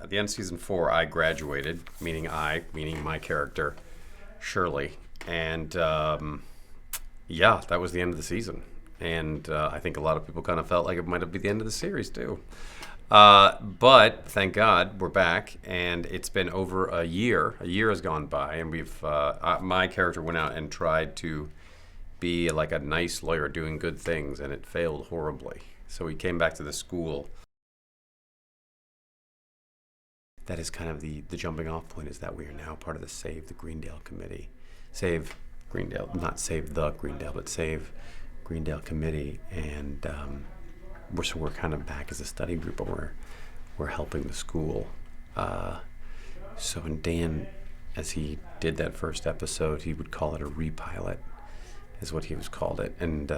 At the end of season 4, I graduated, meaning my character, Shirley. And yeah, that was the end of the season. And I think a lot of people kind of felt like it might have been the end of the series, too. But thank God we're back, and it's been over a year. A year has gone by, and my character went out and tried to be like a nice lawyer doing good things, and it failed horribly. So he came back to the school. That is kind of the jumping off point, is that we are now part of the Save the Greendale Committee. Save Greendale, not Save the Greendale, but Save Greendale Committee. And we're kind of back as a study group, but we're helping the school. So when Dan, as he did that first episode, he would call it a repilot, is what he was called it. And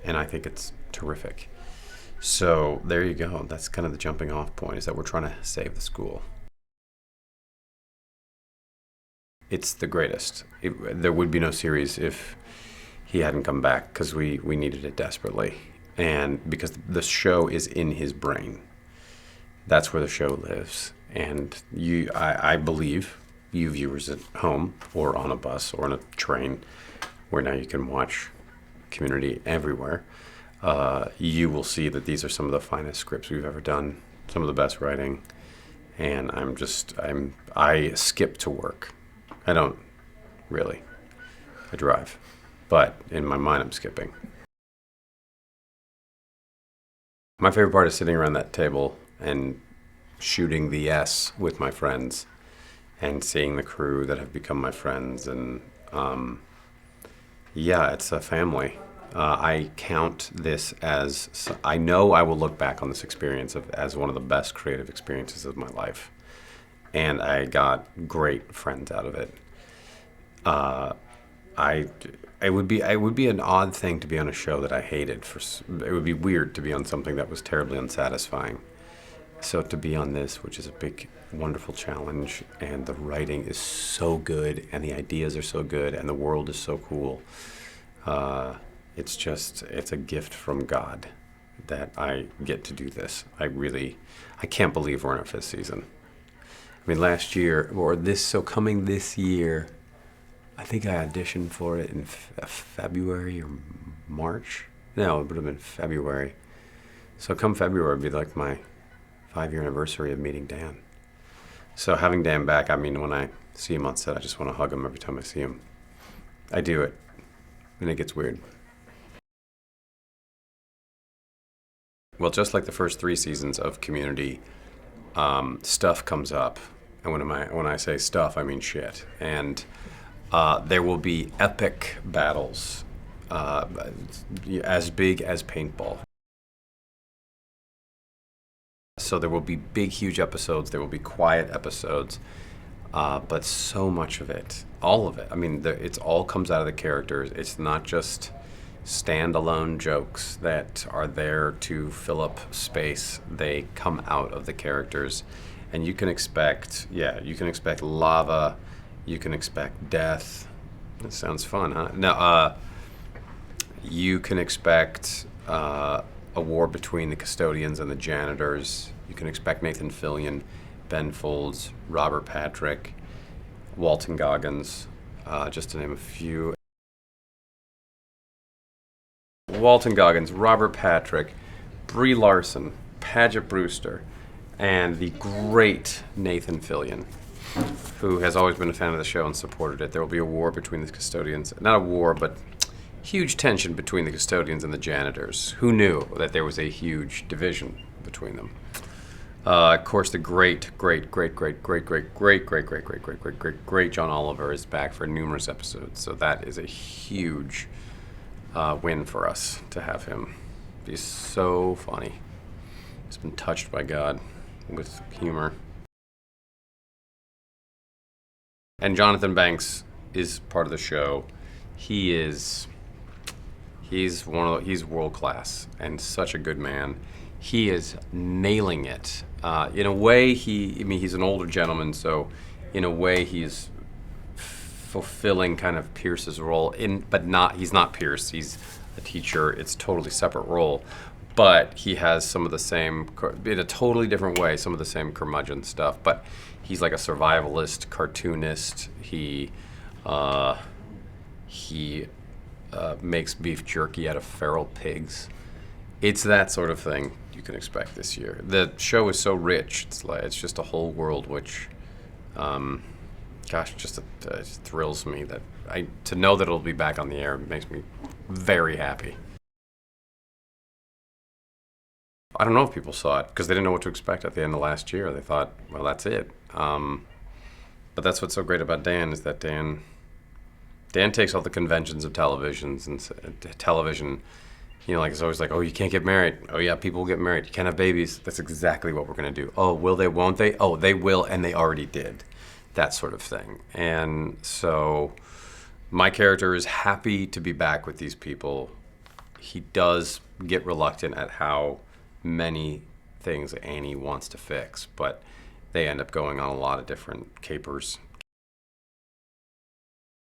I think it's terrific. So there you go. That's kind of the jumping off point, is that we're trying to save the school. It's the greatest. There would be no series if he hadn't come back, because we needed it desperately. And because the show is in his brain. That's where the show lives. And I believe you viewers at home or on a bus or on a train, where now you can watch Community everywhere, you will see that these are some of the finest scripts we've ever done, some of the best writing, and I skip to work. I don't really. I drive, but in my mind I'm skipping. My favorite part is sitting around that table and shooting the S with my friends and seeing the crew that have become my friends, and yeah, it's a family. I count this as, I know I will look back on this experience as one of the best creative experiences of my life. And I got great friends out of it. It would be an odd thing to be on a show that I hated. It would be weird to be on something that was terribly unsatisfying. So to be on this, which is a big, wonderful challenge, and the writing is so good, and the ideas are so good, and the world is so cool. It's a gift from God that I get to do this. I can't believe we're in our 5th season. I mean, last year, coming this year, I think I auditioned for it in February or March. No, it would have been February. So come February would be like my 5-year anniversary of meeting Dan. So having Dan back, I mean, when I see him on set, I just want to hug him every time I see him. I do it, and it gets weird. Well, just like the first 3 seasons of Community, stuff comes up. And when I say stuff, I mean shit. And there will be epic battles, as big as paintball. So there will be big, huge episodes. There will be quiet episodes. But so much of it, all of it, I mean, it all comes out of the characters. It's not just standalone jokes that are there to fill up space. They come out of the characters, and you can expect lava, you can expect death. That sounds fun, huh? No, you can expect a war between the custodians and the janitors. You can expect Nathan Fillion, Ben Folds, Robert Patrick, Walton Goggins, just to name a few. Walton Goggins, Robert Patrick, Brie Larson, Paget Brewster, and the great Nathan Fillion, who has always been a fan of the show and supported it. There will be a war between the custodians. Not a war, but huge tension between the custodians and the janitors. Who knew that there was a huge division between them? Of course, the great John Oliver is back for numerous episodes. So that is a huge win for us to have him. He's so funny. He's been touched by God with humor. And Jonathan Banks is part of the show. He's world class and such a good man. He is nailing it. In a way, he's an older gentleman, so in a way he's fulfilling kind of Pierce's role. He's not Pierce. He's a teacher. It's a totally separate role. but he has some of the same, in a totally different way, some of the same curmudgeon stuff. But he's like a survivalist, cartoonist. He makes beef jerky out of feral pigs. It's that sort of thing you can expect this year. The show is so rich. It's just a whole world, which, just thrills me that to know that it'll be back on the air makes me very happy. I don't know if people saw it because they didn't know what to expect at the end of last year. They thought, well, that's it. But that's what's so great about Dan is that Dan takes all the conventions of television. You know, like it's always like, oh, you can't get married. Oh yeah, people will get married. You can't have babies. That's exactly what we're gonna do. Oh, will they? Won't they? Oh, they will, and they already did. That sort of thing. And so, my character is happy to be back with these people. He does get reluctant at how many things Annie wants to fix, but they end up going on a lot of different capers